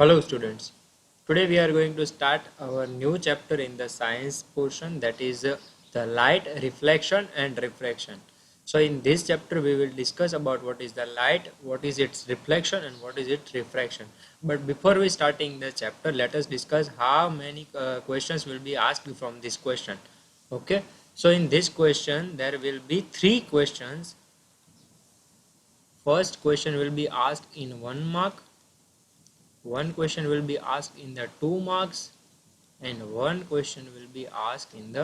Hello students. Today we are going to start our new chapter in the science portion, that is the light, reflection and refraction. So in this chapter we will discuss about what is the light, what is its reflection and what is its refraction. But before we starting the chapter, let us discuss how many questions will be asked from this question. Okay. So in this question there will be three questions. First question will be asked in 1 mark, one question will be asked in the 2 marks, and one question will be asked in the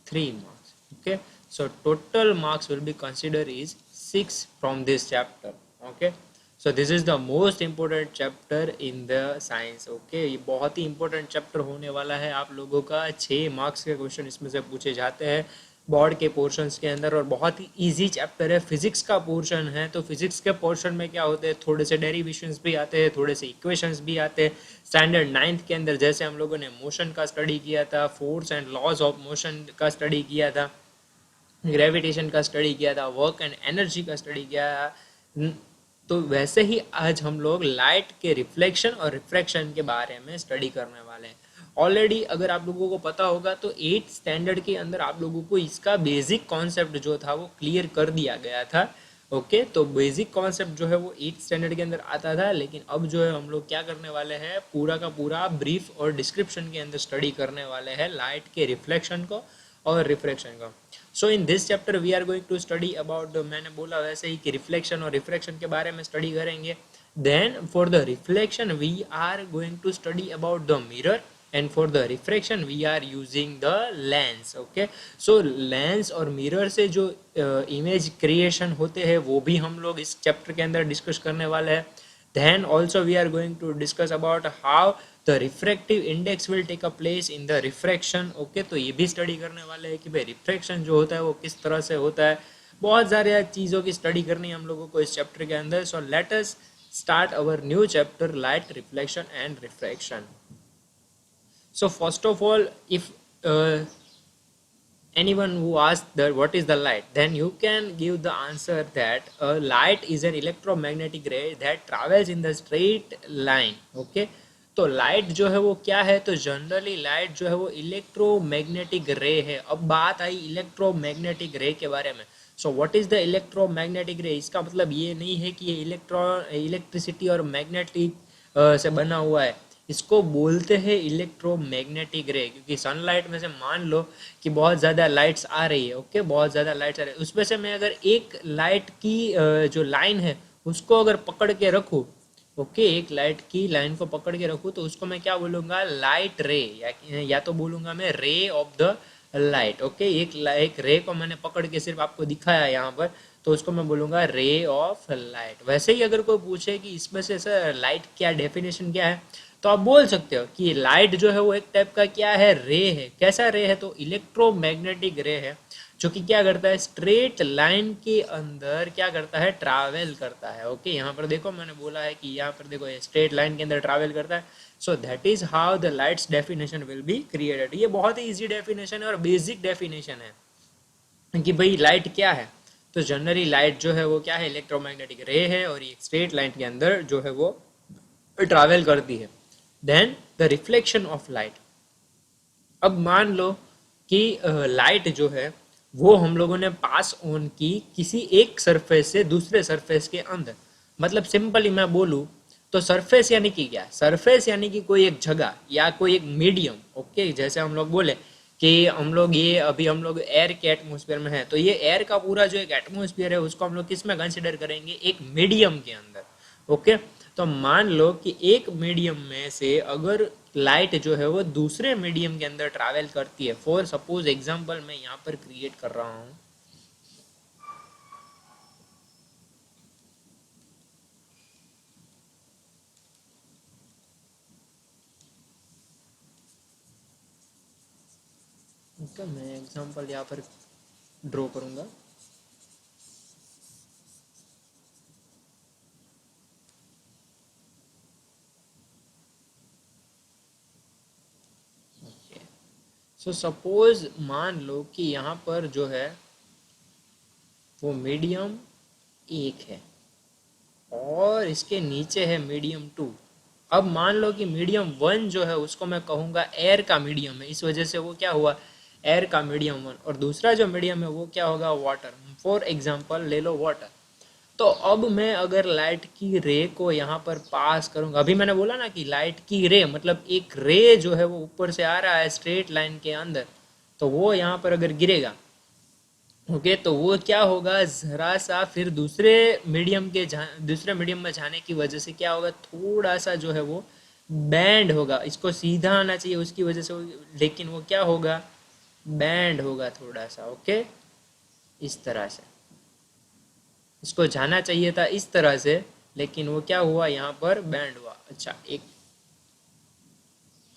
3 marks. Okay, so total marks will be considered is 6 from this chapter. Okay, so this is the most important chapter in the science. Okay, ये बहुत ही important chapter होने वाला है आप लोगों का. 6 marks के question इसमें से पूछे जाते हैं बोर्ड के पोर्शंस के अंदर, और बहुत ही इजी चैप्टर है. फिजिक्स का पोर्शन है, तो फिजिक्स के पोर्शन में क्या होते हैं, थोड़े से डेरिवेशंस भी आते हैं, थोड़े से इक्वेशंस भी आते हैं. स्टैंडर्ड 9th के अंदर जैसे हम लोगों ने मोशन का स्टडी किया था, force and laws of motion का स्टडी किया था, ग्रेविटेशन का स्टडी किया था, वर्क एंड एनर्जी का स्टडी किया था, तो वैसे ही आज हम लोग लाइट के रिफ्लेक्शन और रिफ्रैक्शन के बारे में स्टडी करने वाले हैं. ऑलरेडी अगर आप लोगों को पता होगा तो 8th स्टैंडर्ड के अंदर आप लोगों को इसका बेसिक कॉन्सेप्ट जो था वो क्लियर कर दिया गया था. ओके, तो बेसिक कॉन्सेप्ट जो है वो 8th स्टैंडर्ड के अंदर आता था, लेकिन अब जो है हम लोग क्या करने वाले हैं, पूरा का पूरा ब्रीफ और डिस्क्रिप्शन के अंदर स्टडी करने वाले हैं लाइट के रिफ्लेक्शन को और रिफ्रैक्शन को. So in this chapter we are going to study about, मैंने बोला वैसे ही कि रिफ्लेक्शन और रिफ्रैक्शन के बारे में स्टडी करेंगे. Then for the reflection we are going to study about the mirror, and for the refraction we are using the lens. Okay, so lens और mirror से जो image creation होते हैं वो भी हम लोग इस chapter के अंदर discuss करने वाले हैं. Then also we are going to discuss about how the refractive index will take a place in the refraction. Okay, तो ये भी study करने वाले हैं कि भाई refraction जो होता है वो किस तरह से होता है. बहुत सारे चीज़ों की study करनी है हम लोगों को इस chapter के अंदर. So let us start our new chapter, light, reflection and refraction. So first of all, if anyone who asks that what is the light, then you can give the answer that light is an electromagnetic ray that travels in the straight line. Okay, तो light जो है वो क्या है, तो generally light जो है वो इलेक्ट्रोमैग्नेटिक रे है. अब बात आई इलेक्ट्रोमैग्नेटिक रे के बारे में. So what is the electromagnetic रे, इसका मतलब ये नहीं है कि ये इलेक्ट्रिसिटी और मैग्नेटिक से बना हुआ है. इसको बोलते हैं इलेक्ट्रोमैग्नेटिक रे, क्योंकि सनलाइट में से मान लो कि बहुत ज़्यादा लाइट्स आ रही है. ओके, बहुत ज़्यादा लाइट्स आ रही है, उसमें से मैं अगर एक लाइट की जो लाइन है उसको अगर पकड़ के रखूँ, ओके, एक लाइट की लाइन को पकड़ के रखूँ, तो उसको मैं क्या बोलूँगा, लाइट रे, या तो बोलूँगा मैं ray of the light. Okay, एक रे को मैंने पकड़ के सिर्फ आपको दिखाया यहाँ पर, तो उसको मैं बोलूँगा रे ऑफ लाइट. वैसे ही अगर कोई पूछे कि इसमें से सर लाइट क्या डेफिनेशन क्या है, तो आप बोल सकते हो कि लाइट जो है वो एक टाइप का क्या है, रे है. कैसा रे है, तो इलेक्ट्रोमैग्नेटिक रे है, जो कि क्या करता है, स्ट्रेट लाइन के अंदर क्या करता है, ट्रैवल करता है. ओके, यहाँ पर देखो मैंने बोला है कि यहाँ पर देखो ये स्ट्रेट लाइन के अंदर ट्रैवल करता है. So that is how the lights definition will be created. ये बहुत ही इजी डेफिनेशन है और बेसिक डेफिनेशन है कि भाई लाइट क्या है. तो जनरली लाइट जो है वो क्या है, इलेक्ट्रोमैग्नेटिक रे है, और ये स्ट्रेट लाइन के अंदर जो है वो ट्रैवल करती है. Then the reflection of light. अब मान लो कि लाइट जो है वो हम लोगों ने पास ऑन की किसी एक सरफेस से दूसरे सरफेस के अंदर. मतलब सिंपली मैं बोलूँ तो सरफेस यानी कि क्या, सरफेस यानी कि कोई एक जगह या कोई एक मीडियम. ओके, जैसे हम लोग बोले कि हम लोग ये अभी हम लोग एयर के एटमोसफियर में है, तो ये एयर का पूरा जो एक एटमोसफियर है उसको हम लोग किस में कंसिडर करेंगे, एक मीडियम के अंदर. ओके, तो मान लो कि एक मीडियम में से अगर लाइट जो है वो दूसरे मीडियम के अंदर ट्रैवल करती है, फॉर सपोज एग्जांपल मैं यहाँ पर क्रिएट कर रहा हूँ, ओके, मैं एग्जांपल यहाँ पर ड्रॉ करूँगा. सो सपोज मान लो कि यहाँ पर जो है वो मीडियम 1 है और इसके नीचे है मीडियम 2. अब मान लो कि मीडियम वन जो है उसको मैं कहूँगा एयर का मीडियम है, इस वजह से वो क्या हुआ, एयर का मीडियम वन, और दूसरा जो मीडियम है वो क्या होगा, वाटर। फॉर एग्जाम्पल ले लो वाटर। तो अब मैं अगर लाइट की रे को यहाँ पर पास करूँगा, अभी मैंने बोला ना कि लाइट की रे मतलब एक रे जो है वो ऊपर से आ रहा है स्ट्रेट लाइन के अंदर, तो वो यहाँ पर अगर गिरेगा, ओके, तो वो क्या होगा, जरा सा फिर दूसरे मीडियम में जाने की वजह से क्या होगा, थोड़ा सा जो है वो बैंड होगा, इसको सीधा आना चाहिए उसकी वजह से लेकिन वो क्या होगा, बैंड होगा थोड़ा सा। ओके, इस तरह से इसको जाना चाहिए था इस तरह से, लेकिन वो क्या हुआ, यहाँ पर बैंड हुआ। अच्छा, एक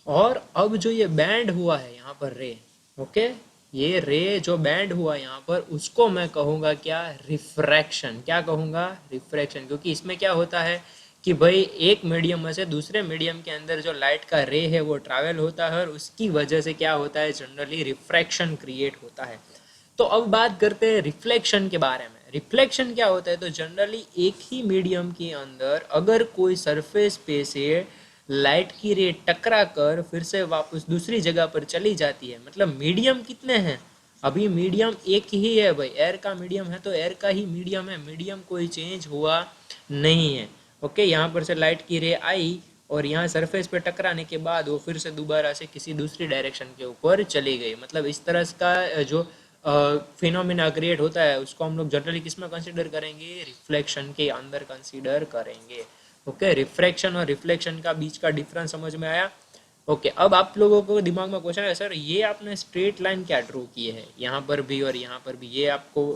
और अब जो ये बैंड हुआ है यहाँ पर रे, ओके, ये रे जो बैंड हुआ यहाँ पर उसको मैं कहूँगा क्या, रिफ्रैक्शन। क्या कहूँगा, रिफ्रैक्शन, क्योंकि इसमें क्या होता है कि भाई एक मीडियम में से दूसरे मीडियम के अंदर जो लाइट का रे है वो ट्रैवल होता है और उसकी वजह से क्या होता है, जनरली रिफ्रैक्शन क्रिएट होता है। तो अब बात करते हैं रिफ्लेक्शन के बारे में। रिफ्लेक्शन क्या होता है, तो जनरली एक ही मीडियम के अंदर अगर कोई सरफेस पे से लाइट की रे टकरा कर फिर से वापस दूसरी जगह पर चली जाती है, मतलब मीडियम कितने हैं, अभी मीडियम एक ही है भाई, एयर का मीडियम है तो एयर का ही मीडियम है, मीडियम कोई चेंज हुआ नहीं है। ओके, यहाँ पर से लाइट की रे आई और यहाँ सरफेस पे टकराने के बाद वो फिर से दोबारा से किसी दूसरी डायरेक्शन के ऊपर चली गई, मतलब इस तरह का जो फिनोमिना क्रिएट होता है उसको हम लोग जनरली किस में कंसीडर करेंगे, रिफ्लेक्शन के अंदर कंसीडर करेंगे। ओके, रिफ्रैक्शन और रिफ्लेक्शन का बीच का डिफरेंस समझ में आया। ओके, अब आप लोगों को दिमाग में क्वेश्चन है, सर ये आपने स्ट्रेट लाइन क्या ड्रॉ की है यहाँ पर भी और यहाँ पर भी, ये आपको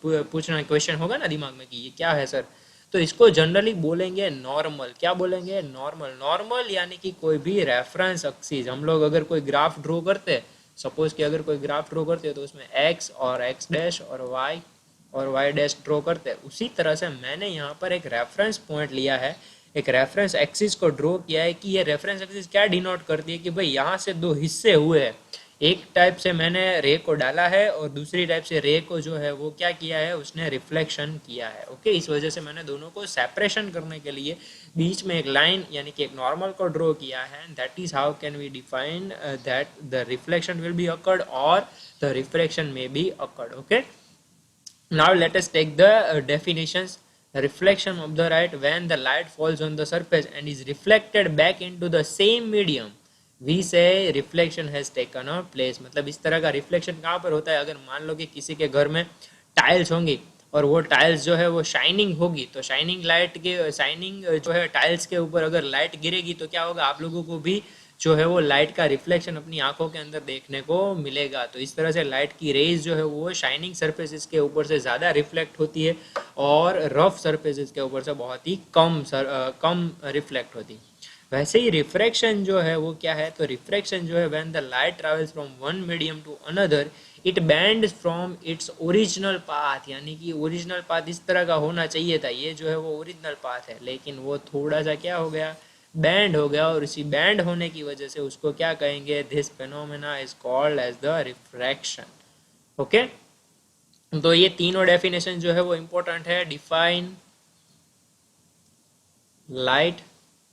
पूछना क्वेश्चन होगा ना दिमाग में कि ये क्या है सर। तो इसको जनरली बोलेंगे नॉर्मल। क्या बोलेंगे, नॉर्मल। नॉर्मल यानी कि कोई भी रेफरेंस एक्सिस, हम लोग अगर कोई ग्राफ ड्रॉ करते हैं, सपोज कि अगर कोई ग्राफ ड्रॉ करते हैं तो उसमें एक्स और एक्स डैश और वाई डैश ड्रॉ करते हैं, उसी तरह से मैंने यहाँ पर एक रेफरेंस पॉइंट लिया है, एक रेफरेंस एक्सिस को ड्रॉ किया है कि ये रेफरेंस एक्सिस क्या डिनोट करती है कि भाई यहाँ से दो हिस्से हुए हैं, एक टाइप से मैंने रे को डाला है और दूसरी टाइप से रे को जो है वो क्या किया है, उसने रिफ्लेक्शन किया है। ओके, इस वजह से मैंने दोनों को सेपरेशन करने के लिए बीच में एक लाइन यानी कि एक नॉर्मल को ड्रॉ किया है। That is how can we define that the reflection will be occurred और the reflection may be occurred. Okay, now let us take the definitions. Reflection of the light, when the light falls on the surface and is reflected back into the same medium, we say reflection has taken a place। मतलब इस तरह का reflection कहाँ पर होता है, अगर मान लो कि किसी के घर में टाइल्स होंगी और वो टाइल्स जो है वो शाइनिंग होगी, तो शाइनिंग जो है टाइल्स के ऊपर अगर लाइट गिरेगी तो क्या होगा, आप लोगों को भी जो है वो लाइट का रिफ्लेक्शन अपनी आंखों के अंदर देखने को मिलेगा। तो इस तरह से लाइट की रेज जो है वो शाइनिंग सरफेसेस के ऊपर से ज़्यादा रिफ्लेक्ट होती है और रफ सरफेसेस के ऊपर से बहुत ही कम रिफ्लेक्ट होती है। वैसे ही रिफ्रैक्शन जो है वो क्या है, तो रिफ्रैक्शन जो है when the light travels from one medium to another it bends from its original path, यानी कि ओरिजिनल पाथ इस तरह का होना चाहिए था, ये जो है वो ओरिजिनल पाथ है, लेकिन वो थोड़ा सा क्या हो गया, बैंड हो गया, और इसी बैंड होने की वजह से उसको क्या कहेंगे, this phenomena is called as the refraction. Okay, तो ये तीनों डेफिनेशन जो है वो इंपॉर्टेंट है। Define light,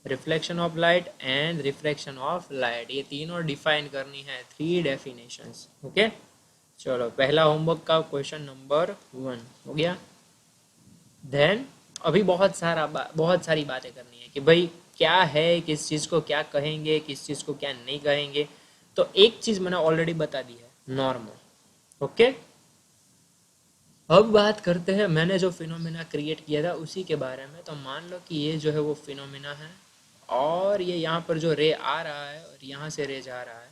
reflection of light and refraction of light, ये तीनों डिफाइन करनी है, 3 डेफिनेशंस। ओके, चलो पहला होमवर्क का क्वेश्चन नंबर 1 हो गया। देन अभी बहुत सारी बातें करनी है कि भाई क्या है, किस चीज़ को क्या कहेंगे, किस चीज़ को क्या नहीं कहेंगे। तो एक चीज़ मैंने ऑलरेडी बता दी है, नॉर्मल। ओके, अब बात करते हैं मैंने जो फिनोमिना क्रिएट किया था उसी के बारे में। तो मान लो कि ये जो है वो फिनोमिना है और ये यहाँ पर जो रे आ रहा है और यहाँ से रे जा रहा है,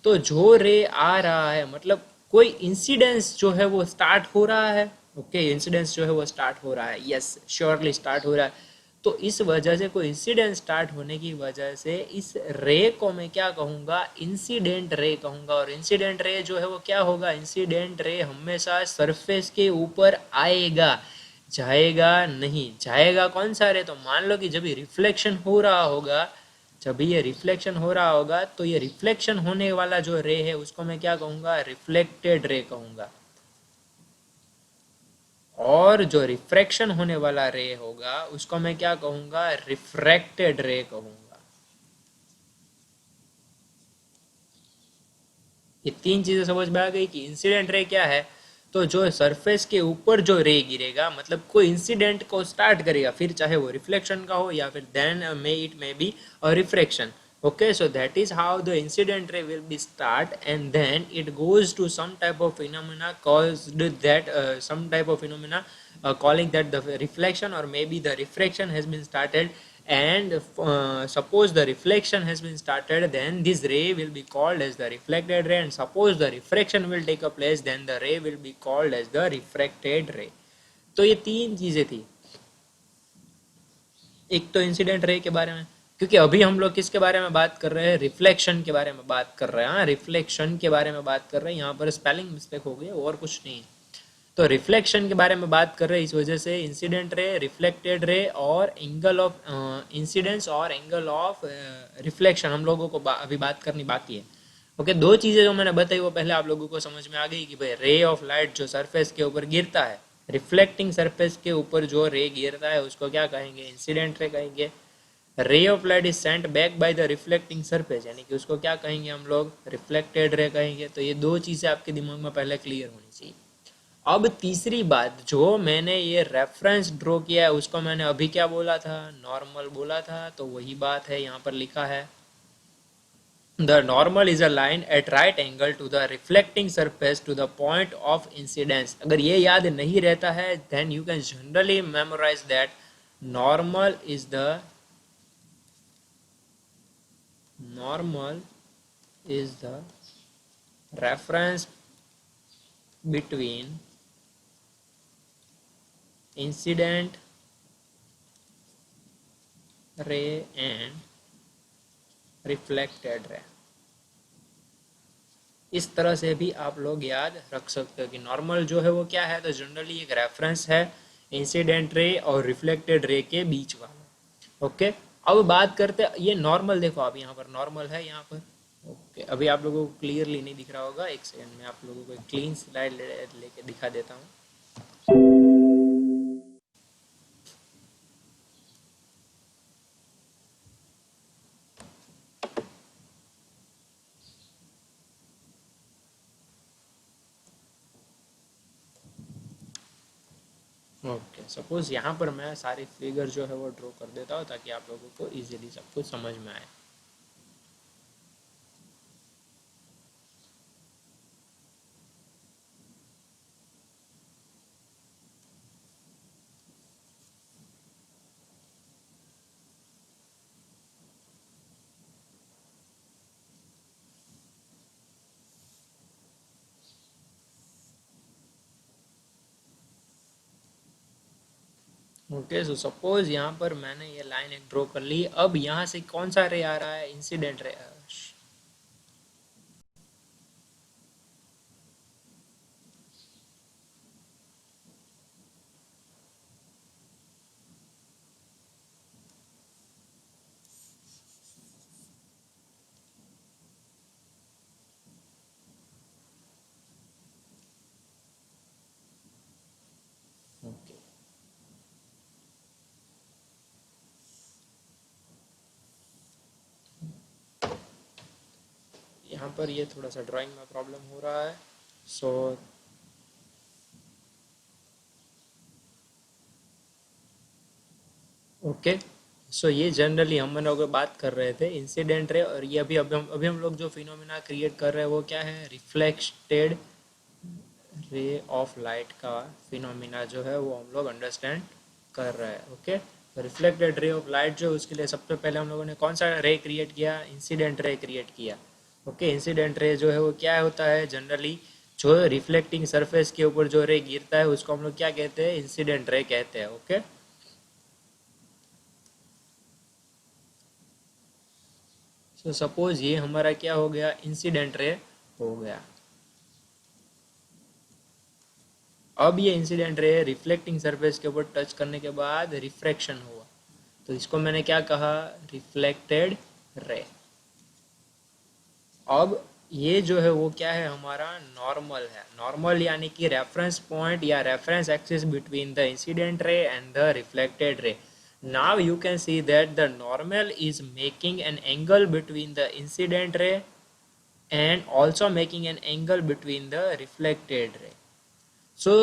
तो जो रे आ रहा है मतलब कोई इंसिडेंस जो है वो स्टार्ट हो रहा है। ओके, इंसिडेंस जो है वो स्टार्ट हो रहा है, यस श्योरली स्टार्ट हो रहा है। तो इस वजह से कोई इंसिडेंट स्टार्ट होने की वजह से इस रे को मैं क्या कहूँगा, इंसिडेंट रे कहूँगा। और इंसिडेंट रे जो है वो क्या होगा, इंसिडेंट रे हमेशा सरफेस के ऊपर आएगा, जाएगा नहीं। जाएगा कौन सा रे, तो मान लो कि जब ये रिफ्लेक्शन हो रहा होगा, जब ये रिफ्लेक्शन हो रहा होगा तो ये रिफ्लेक्शन होने वाला जो रे है उसको मैं क्या कहूँगा, रिफ्लेक्टेड रे कहूँगा। और जो रिफ्रैक्शन होने वाला रे होगा उसको मैं क्या कहूँगा, रिफ्रैक्टेड रे कहूँगा। ये तीन चीजें समझ में आ गई कि इंसिडेंट रे क्या है। तो जो सरफेस के ऊपर जो रे गिरेगा, मतलब कोई इंसिडेंट को स्टार्ट करेगा, फिर चाहे वो रिफ्लेक्शन का हो या फिर then may it may be a refraction. okay, so that is how the incident ray will be start, and then it goes to some type of phenomena caused that some type of phenomena calling that the reflection or maybe the refraction has been started. And suppose the reflection has been started, then this ray will be called as the reflected ray, and suppose the refraction will take a place, then the ray will be called as the refracted ray. तो ये तीन चीजें थी। एक तो incident ray के बारे में, क्योंकि अभी हम लोग किसके बारे में बात कर रहे हैं, रिफ्लेक्शन के बारे में बात कर रहे हैं। हाँ, रिफ्लेक्शन के बारे में बात कर रहे हैं, यहाँ पर स्पेलिंग मिस्टेक हो गई और कुछ नहीं। तो रिफ्लेक्शन के बारे में बात कर रहे हैं, इस वजह से इंसिडेंट रे, रिफ्लेक्टेड रे और एंगल ऑफ इंसिडेंस और एंगल ऑफ रिफ्लेक्शन हम लोगों को अभी बात करनी बाकी है। ओके, दो चीजें जो मैंने बताई वो पहले आप लोगों को समझ में आ गई कि भाई रे ऑफ लाइट जो सरफेस के ऊपर गिरता है, रिफ्लेक्टिंग सरफेस के ऊपर जो रे गिरता है उसको क्या कहेंगे, इंसिडेंट रे कहेंगे। Ray of light is sent back by the reflecting surface, यानी कि उसको क्या कहेंगे हम लोग, रिफ्लेक्टेड रे कहेंगे। तो ये दो चीजें आपके दिमाग में पहले क्लियर होनी चाहिए। अब तीसरी बात, जो मैंने ये रेफरेंस ड्रॉ किया है उसको मैंने अभी क्या बोला था, नॉर्मल बोला था। तो वही बात है, यहाँ पर लिखा है the normal is a line at right angle to the reflecting surface to the point of incidence। अगर ये याद नहीं रहता है then you can generally memorize that normal is the reference between incident ray and reflected ray। इस तरह से भी आप लोग याद रख सकते हो कि नॉर्मल जो है वो क्या है, तो जनरली एक रेफरेंस है इंसिडेंट रे और रिफ्लेक्टेड रे के बीच वाला। ओके, अब बात करते हैं ये नॉर्मल, देखो आप यहाँ पर नॉर्मल है यहाँ पर। ओके, अभी आप लोगों को क्लियरली नहीं दिख रहा होगा, एक सेकंड में आप लोगों को एक क्लीन स्लाइड लेके दिखा देता हूँ। ओके, सपोज यहाँ पर मैं सारी फिगर जो है वो ड्रॉ कर देता हूँ ताकि आप लोगों को इजीली सब कुछ समझ में आए। ओके, सो सपोज यहाँ पर मैंने ये लाइन एक ड्रॉ कर ली। अब यहाँ से कौन सा रे आ रहा है, इंसिडेंट रे। ओके, यहाँ पर ये थोड़ा सा ड्राइंग में प्रॉब्लम हो रहा है। सो ओके, सो ये जनरली हम लोग बात कर रहे थे इंसिडेंट रे, और ये अभी हम लोग जो फिनोमिना क्रिएट कर रहे हैं वो क्या है, रिफ्लेक्टेड रे ऑफ लाइट का फिनोमिना जो है वो हम लोग अंडरस्टैंड कर रहे हैं। Okay, reflected ray of light जो, उसके लिए सबसे पहले हम लोगों ने कौन सा रे क्रिएट किया, इंसिडेंट रे क्रिएट किया। ओके, इंसिडेंट रे जो है वो क्या होता है, जनरली जो रिफ्लेक्टिंग सरफेस के ऊपर जो रे गिरता है उसको हम लोग क्या कहते हैं, इंसिडेंट रे कहते हैं। ओके, सो सपोज ये हमारा क्या हो गया, इंसिडेंट रे हो गया। अब ये इंसिडेंट रे रिफ्लेक्टिंग सरफेस के ऊपर टच करने के बाद रिफ्रैक्शन हुआ, तो इसको मैंने क्या कहा, रिफ्लेक्टेड रे। अब ये जो है वो क्या है, हमारा नॉर्मल है। नॉर्मल यानी कि रेफरेंस पॉइंट या reference axis between the incident ray and the reflected ray. Now you can see that the normal is making an angle between the incident ray and also making an angle between the reflected ray. So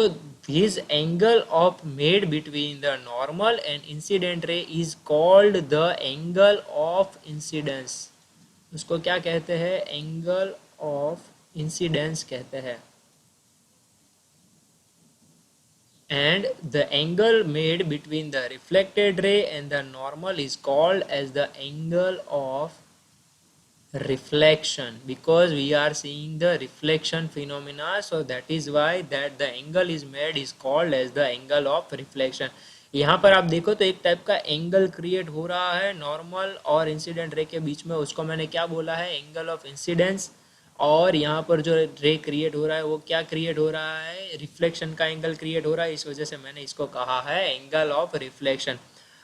this angle of made between the normal and incident ray is called the angle of incidence. उसको क्या कहते हैं? Angle of incidence कहते हैं. And the angle made between the reflected ray and the normal is called as the angle of reflection, because we are seeing the reflection phenomena. So that is why that the angle is made is called as the angle of reflection. यहाँ पर आप देखो तो एक type का angle create हो रहा है नॉर्मल और इंसिडेंट रे के बीच में. उसको मैंने क्या बोला है? Angle of incidence. और यहाँ पर जो रे क्रिएट हो रहा है वो क्या क्रिएट हो रहा है? रिफ्लेक्शन का एंगल क्रिएट हो रहा है. इस वजह से मैंने इसको कहा है एंगल ऑफ रिफ्लेक्शन.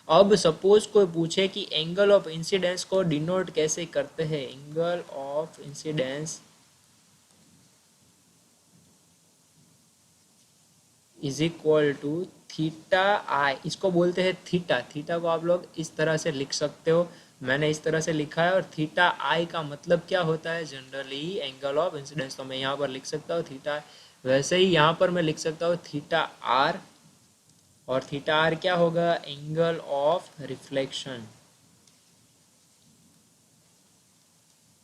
अब सपोज कोई पूछे कि एंगल ऑफ इंसिडेंस को डिनोट कैसे करते हैं? Angle of incidence is equal to theta I. इसको बोलते हैं थीटा. थीटा को आप लोग इस तरह से लिख सकते हो. मैंने इस तरह से लिखा है. और थीटा आई का मतलब क्या होता है जनरली? Angle of incidence. तो मैं यहाँ पर लिख सकता हूँ थीटा. वैसे ही यहाँ पर मैं लिख सकता हूँ थीटा आर. और थीटा आर क्या होगा? Angle of reflection.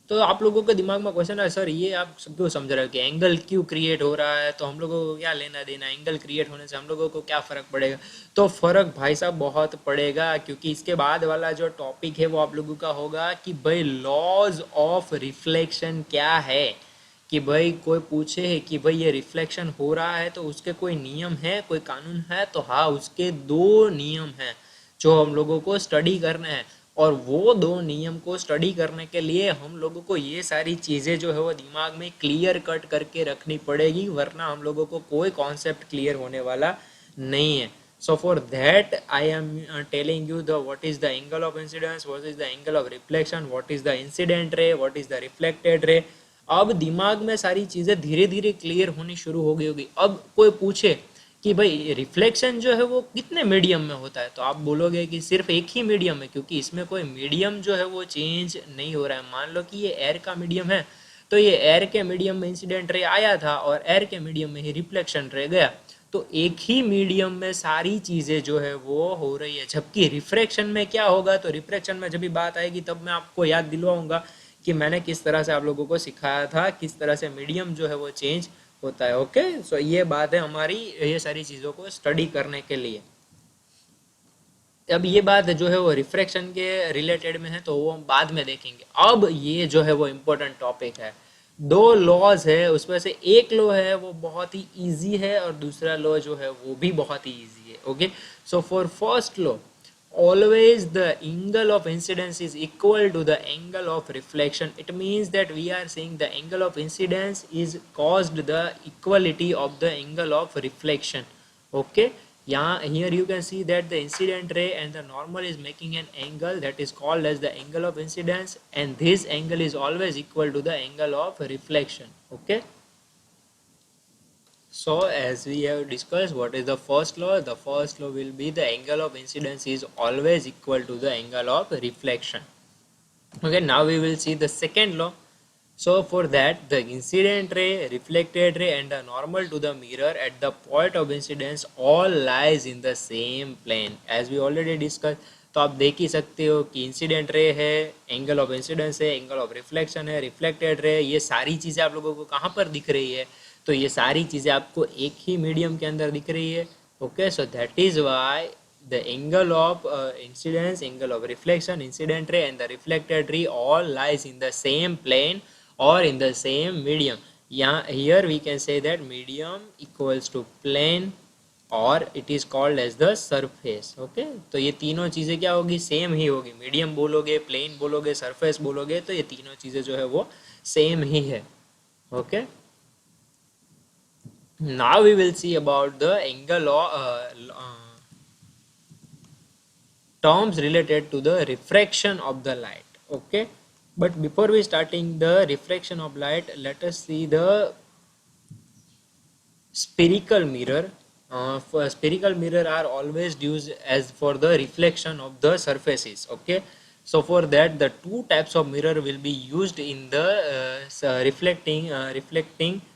तो आप लोगों के दिमाग में क्वेश्चन है, सर ये आप सब क्यों समझ रहे हो कि एंगल क्यों क्रिएट हो रहा है? तो हम लोगों को क्या लेना देना? एंगल क्रिएट होने से हम लोगों को क्या फ़र्क पड़ेगा? तो फ़र्क भाई साहब बहुत पड़ेगा, क्योंकि इसके बाद वाला जो टॉपिक है वो आप लोगों का होगा कि भाई लॉज ऑफ रिफ्लेक्शन क्या है. कि भाई कोई पूछे है कि भाई ये रिफ्लेक्शन हो रहा है तो उसके कोई नियम है, कोई कानून है? तो हाँ, उसके दो नियम हैं जो हम लोगों को स्टडी करने हैं. और वो दो नियम को स्टडी करने के लिए हम लोगों को ये सारी चीज़ें जो है वो दिमाग में क्लियर कट करके रखनी पड़ेगी, वरना हम लोगों को कोई कॉन्सेप्ट क्लियर होने वाला नहीं है. So for that I am telling you the what is the angle of incidence, what is the angle of reflection, what is the incident ray, what is the reflected ray. अब दिमाग में सारी चीज़ें धीरे धीरे क्लियर होनी शुरू हो गई होगी. अब कोई पूछे कि भाई रिफ्लेक्शन जो है वो कितने मीडियम में होता है, तो आप बोलोगे कि सिर्फ एक ही मीडियम है, क्योंकि इसमें कोई मीडियम जो है वो चेंज नहीं हो रहा है. मान लो कि ये एयर का मीडियम है, तो ये एयर के मीडियम में इंसिडेंट रे आया था और एयर के मीडियम में ही रिफ्लेक्शन रे गया. तो एक ही मीडियम में सारी चीज़ें जो है वो हो रही है. जबकि रिफ्रैक्शन में क्या होगा? तो रिफ्रैक्शन में जब भी बात आएगी तब मैं आपको याद दिलवाऊंगा कि मैंने किस तरह से आप लोगों को सिखाया था, किस तरह से मीडियम जो है वो चेंज होता है. ओके, सो ये बात है हमारी ये सारी चीज़ों को स्टडी करने के लिए. अब ये बात जो है वो रिफ्रैक्शन के रिलेटेड में है, तो वो हम बाद में देखेंगे. अब ये जो है वो इम्पोर्टेंट टॉपिक है. दो लॉज है, उसमें से एक लॉ है वो बहुत ही इजी है और दूसरा लॉ जो है वो भी बहुत ही इजी है. Okay, so for first law, always the angle of incidence is equal to the angle of reflection. It means that we are saying the angle of incidence is caused the equality of the angle of reflection. Okay, yeah, here you can see that the incident ray and the normal is making an angle that is called as the angle of incidence, and this angle is always equal to the angle of reflection. Okay, so as we have discussed, what is the first law? The first law will be the angle of incidence is always equal to the angle of reflection. Okay, now we will see the second law. So for that, the incident ray, reflected ray and the normal to the mirror at the point of incidence all lies in the same plane. As we already discussed, तो आप देख ही सकते हो कि incident ray है, angle of incidence है, angle of reflection है, reflected ray, ये सारी चीज़ें आप लोगों को कहाँ पर दिख रही है? तो ये सारी चीज़ें आपको एक ही मीडियम के अंदर दिख रही है. Okay, so that is why the angle of incidence, angle of reflection, incident ray and the reflected ray all lies in the same plane or in the same medium. Here we can say that medium equals to plane or it is called as the surface. Okay, तो ये तीनों चीज़ें क्या होगी? Same ही होगी. Medium बोलोगे, plane बोलोगे, surface बोलोगे, तो ये तीनों चीज़ें जो है वो सेम ही है. Okay, now we will see about the angle terms related to the refraction of the light. Okay, but before we starting the refraction of light, let us see the spherical mirror. For spherical mirror are always used as for the reflection of the surfaces. Okay, So for that, the two types of mirror will be used in the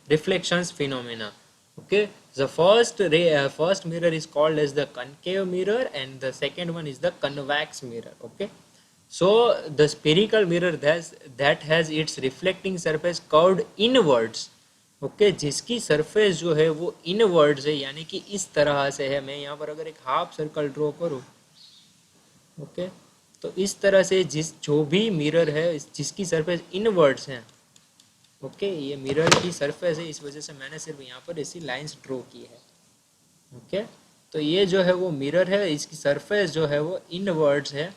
reflections phenomena. Okay, the first mirror is called as the concave mirror, and the second one is the convex mirror. Okay, so the spherical mirror that has its reflecting surface curved inwards. Okay जिसकी surface जो है वो inwards है, यानी कि इस तरह से है. मैं यहाँ पर अगर एक हाफ सर्कल ड्रॉ करूँ, ओके, तो इस तरह से जो भी मिरर है जिसकी सरफेस इनवर्ड्स है, ओके, ये मिरर की सरफेस है, इस वजह से मैंने सिर्फ यहाँ पर ऐसी लाइंस ड्रॉ की है. ओके, तो ये जो है वो मिरर है, इसकी सरफेस जो है वो इनवर्ड्स है,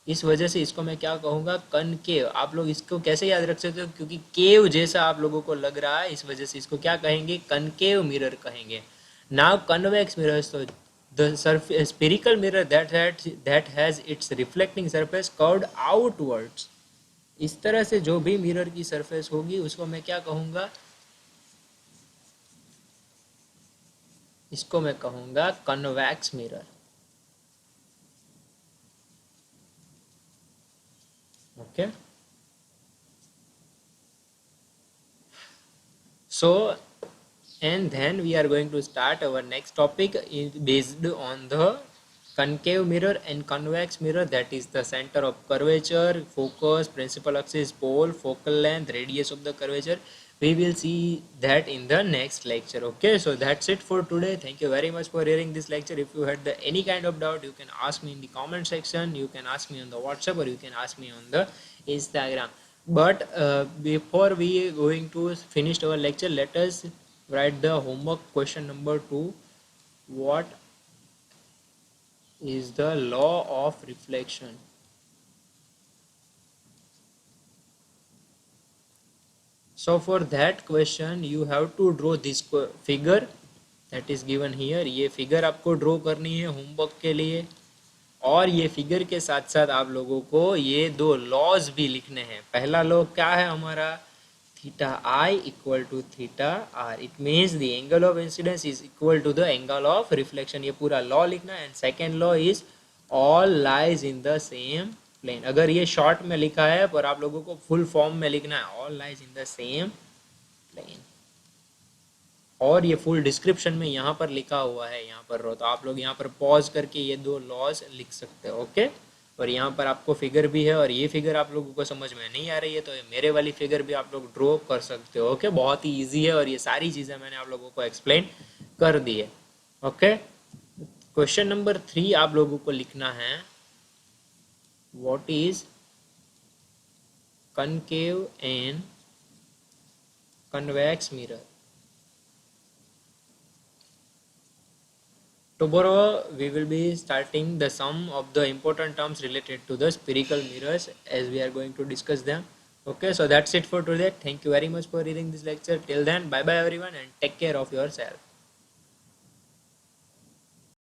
इस वजह से इसको मैं क्या कहूँगा, कनकेव. आप लोग इसको कैसे याद रख सकते हो, क्योंकि केव जैसा आप लोगों को लग रहा है, इस वजह से इसको क्या कहेंगे, कनकेव मिरर कहेंगे. नाउ कन्वेक्स मिरर्स, तो the spherical mirror that has its reflecting surface curved outwards. इस तरह से जो भी मिरर की सरफेस होगी उसको मैं क्या कहूँगा, इसको मैं कहूँगा convex mirror. Okay, so and then we are going to start our next topic based on the concave mirror and convex mirror, that is the center of curvature, focus, principal axis, pole, focal length, radius of the curvature. We will see that in the next lecture. Okay, so that's it for today. Thank you very much for hearing this lecture. If you had any kind of doubt, you can ask me in the comment section, you can ask me on the WhatsApp, or you can ask me on the Instagram. But before we going to finish our lecture, let us write the homework question number 2. What is the law of reflection? So for that question you have to draw this figure that is given here. ये figure आपको draw करनी है homework के लिए, और ये figure के साथ साथ आप लोगों को ये दो लॉज भी लिखने हैं. पहला लॉ क्या है हमारा, theta i equal to theta r. It means the angle of incidence is equal to the angle of reflection. ये पूरा लॉ लिखना है. And second law is all lies in the same plane. अगर ये short में लिखा है पर आप लोगों को फुल फॉर्म में लिखना है, all lies in the same plane. और ये फुल डिस्क्रिप्शन में यहाँ पर लिखा हुआ है, यहाँ पर रो, तो आप लोग यहाँ पर पॉज करके ये दो लॉज लिख सकते हो. ओके, और यहाँ पर आपको फिगर भी है, और ये फिगर आप लोगों को समझ में नहीं आ रही है तो ये मेरे वाली फिगर भी आप लोग ड्रॉ कर सकते हो. ओके, बहुत ही इजी है और ये सारी चीज़ें मैंने आप लोगों को एक्सप्लेन कर दी है. ओके, क्वेश्चन नंबर 3 आप लोगों को लिखना है, what is concave and convex mirror. Tomorrow we will be starting the sum of the important terms related to the spherical mirrors, as we are going to discuss them. Okay, so that's it for today. Thank you very much for reading this lecture. Till then, bye bye everyone, and take care of yourself.